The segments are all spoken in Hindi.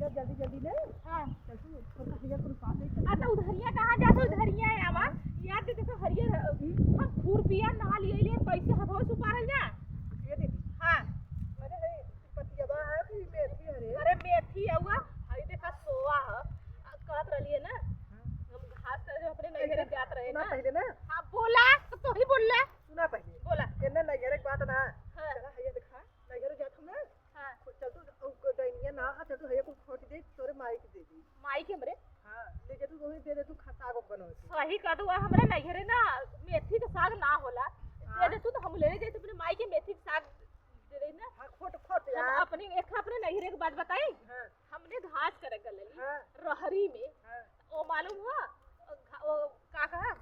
जल्दी जल्दी ले। हां चल तू छोटा हरियर को पास ले। अच्छा उधरिया कहां जाते उधरिया है आवा याद दे देखो हरियर हम खुरपिया ना लिए ले कैसे हथवा सुपारल जा ये दीदी हां अरे है पतियाबा है कि मेथी हरे। अरे मेथी हुआ हई देखा सोवा है कहत रहलिए ना हम घास कर अपने नैहरे जात रहे ना ना पहले ना हां बोला तो ही बोल ले सुना पहले बोला इन्ने नैहरे की बात ना। हां चला हरियर दिखा नैहरे जात हम ना। हां चल तू दैनिया ना चल तू हरियर को छोटी दे तोरे माई की दे दी। माई के हमरे हां ले जा तू वही दे दे तू खाता को बनो। सही कह दो हमरे नैहरे ना मेथी का साग ना होला दे दे तू तो हम ले जाते अपने माई के मेथी का साग दे दे ना। हां खोट खोट हम यार अपने एक अपने नैहरे की बात बताई हां हमने घास करे गले हां रहरी में हां वो मालूम हुआ वो का कहा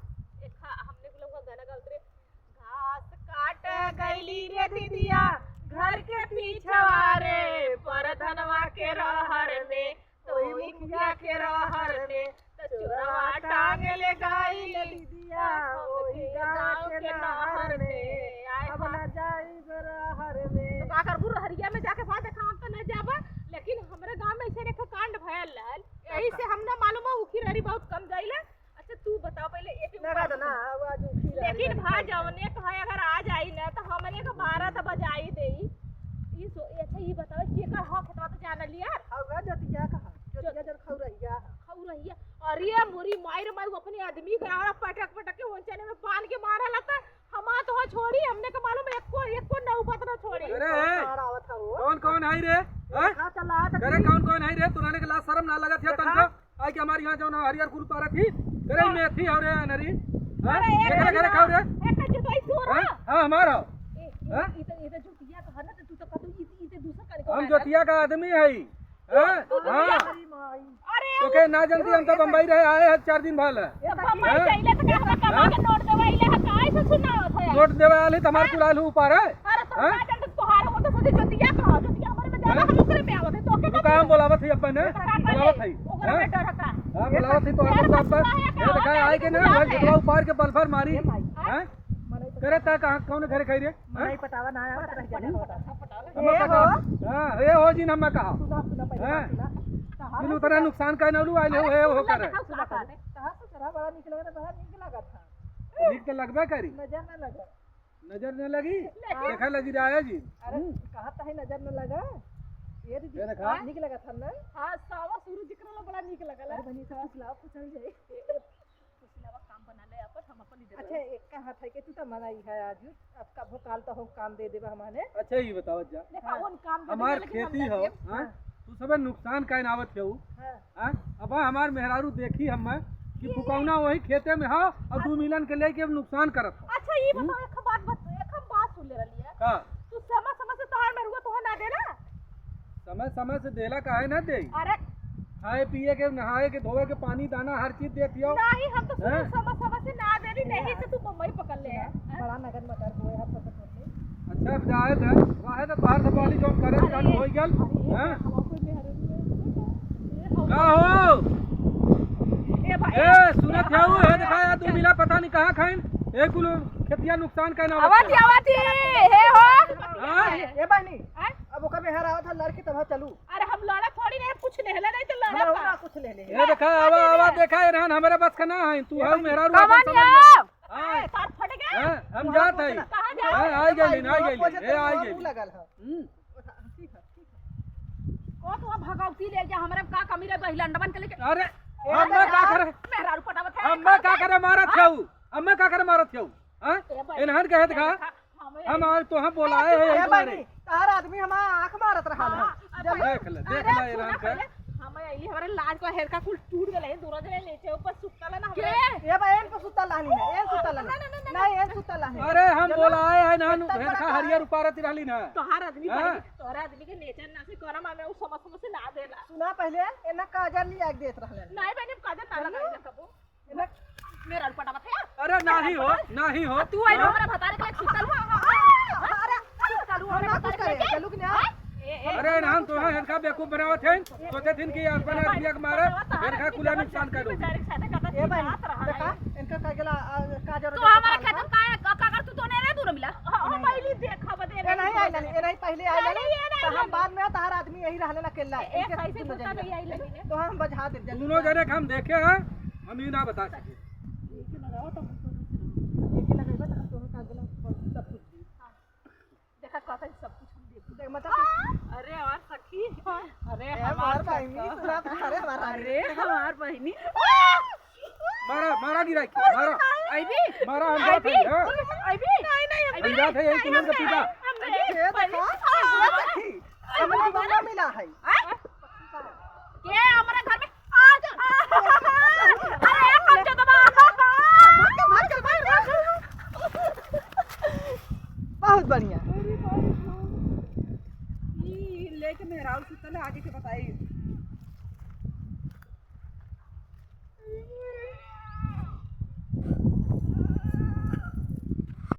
एक हमने को लोग गाना गाते रे घास काट गईली रे दीदिया घर के पीछवा रे परधनवा के रहर में तो मुखिया के रहर में तो चोरवा टांग ले गई दीदिया ओही गांव के नहर में अब ना जाई रहर में। तो का करबू रहरिया में जाके बात देखा हम तो न जाबा लेकिन हमरे गांव में ऐसे एक कांड भयल रहल यही से हम ना मालूम है उखी रहरी बहुत कम जाइले। अच्छा तू बताओ पहले एक लगा दो ना आवाज उखी रही। लेकिन भा जवने कहे अगर आ जाई ना तो हमने के 12 बजाई देई ई अच्छा ये बताओ केकर हक खेतवा तो जान लिया आवा जतिया कहा जतिया जर खौ रहिया खाऊ रही है अरे मुरी मायर मारू अपने आदमी करावरा पटक पटक के वंचने में बांध के मारा लता हमा तो छोड़ी हमने के मालूम एक को नौबत ना छोड़ी। अरे आवत हो कौन कौन आई रे हैं हां चला अरे कौन कौन आई रे तुराने के लाज शर्म ना लगत है तनको आई के हमारे यहां जो ना हरियर कुल पारा थी अरे मेथी और रे नरी हां घरे खाओ रे एक जुताई तोर हां हमारा हां इधर जुतिया का ना तू तो कतू इते दूसरा कर हम जोतिया का आदमी है हां हां अरे तो के ना जल्दी हम तो बंबई रहे आए हैं 4 दिन भल बम्बई जाइले तो का कमा के नोट देवाइले है काय से सुनावत है नोट देवे वाली तुम्हारे कुलाल ऊपर है अरे तो का जन तोहार वो तो सोची जोतिया कहा जोतिया हमारे में ज्यादा हम ओकरे में आवत है तो के तो काम बोलावत है अपन ने बोलावत है ओकरे में डर का हां बोलावत है तो हम सब ये देखा आए के ना घर के ऊपर के बलफर मारी हैं करे ता कहां कौन घरे खाई रे नहीं पतावा ना आवत रह जाने हम कहा हां ये हो जी हम कहा सुना सुना पहले बिनु तरह नुकसान का नलू आइले हो करे कहां से चला बड़ा निकल गया बड़ा निक लगा था निक तो लगबे करी नजर ना लगा नजर न लगी देखा लगी रहा जी अरे कहा था नजर न लगा ये देखा निक लगा था ना। हां सावा शुरू जिकरा बड़ा निक लगल अरे बनी सावा सलाह पूछल जाए पुछलावा काम बना ले अपन हम अपन इधर अच्छा एक कहा था कि तू तो मनाई है आज अब का भोकाल तो हम काम दे देबा हमारे। अच्छा ये बताओ जा देखा उन काम हमार खेती हो हां तू सब नुकसान का नावत है हां अब हमार मेहरारू देखी हम कि फुकौना वही खेते में हो और 2 मिलन के लेके अब नुकसान करत हो। अच्छा ये बताओ एक बात सुन ले रही है हां तू समय से तोहार में रुआ तो ना देना समय से देला काहे ना दे अरे खाए पिए के नहाए के धोए के पानी दाना हर चीज देती हो नहीं हम तो समय से ना दे रही नहीं से तू बम्बई पकड़ ले है बड़ा नगद मटर हुए है पकड़ अच्छा जायद है वाहे तो बाहर से पानी जो करे चल होई गेल हैं का हो ए भाई ए सुनत जाऊ है दिखाया तू मिला पता नहीं कहां खाइन एक कुल खेतिया नुकसान का ना आवाती हे हो हां ए बहनी अब ओका में हरा था लड़की तब चलू। अरे हम लड़ा थोड़ी नहीं कुछ नहीं ले नहीं तो लड़ा हमरा ना कुछ ले ले ये देखा आवा देखा रहन हमारे बस का ना है तू है मेरा रू हां साथ फट गए हम जात है कहां जा आई गई ए आई गई लगल है ठीक है को तो भगवती ले जा हमरा का कमी रे बहिलंडवन के लेके अरे हम का करे मेहरा रू पटावत है हम का करे मारत छऊ हम का करे मारत छऊ हां इनहन कहे देखा हम आज तो हम बोलाए है ए बहनी तार आदमी हम आंख मारत रहा है देख ले इनहन के हम आई हमारे लाज को हेर का कुल टूट गले दूर जले नीचे ऊपर सुतला ना के ए बहन पे सुतल लानी ना ए सुतल नहीं ए सुतल लानी अरे हम बोलाए है ना हेरका हरियर उपारती रहली ना तोहार आदमी के नेचर ना से करम में उ समझ से ना देला सुना पहले एना काजल लिया के देत रहले नहीं मैंने काजल ना लगाई ना कबो एना मेरा पटावत है अरे नहीं हो तू आई हमरा भतारे के सुतल हो अरे चलू हम ना कुछ करे चलू कि ना अरे नाम तो है इनका बेवकूफ बनावत है सोचे थिन कि अपन आदमी के मारे इनका कुल नुकसान करो ए भाई देखा इनका काजल काजल तो हमारा खेत का कर तू तो नहीं रे दूर मिला हम पहले देखा बदे ए नहीं पहले आई तो हम बाद में तार आदमी यही रहने ला केला एक ऐसे पता नहीं आई लेकिन तो हम बजा दे जल्दी दोनों जने के हम देखे हैं, हम ये ना बता सके। लगाओ तो एक लगेगा तो हम दोनों का अगला सब कुछ देखा कहता है सब कुछ हम देख देख मतलब अरे और सखी अरे हमार बहनी पूरा अरे हमारा अरे हमार बहनी मारा मारा गिरा के मारा आईबी मारा हम जात है आईबी नहीं हम जात है यही तुमन का पीटा। ये देखो हमें दीवाना मिला है के हमारे घर में आ जा अरे कब जा दबा बहुत बढ़िया लेके मेहरारू से चले आगे के बताइए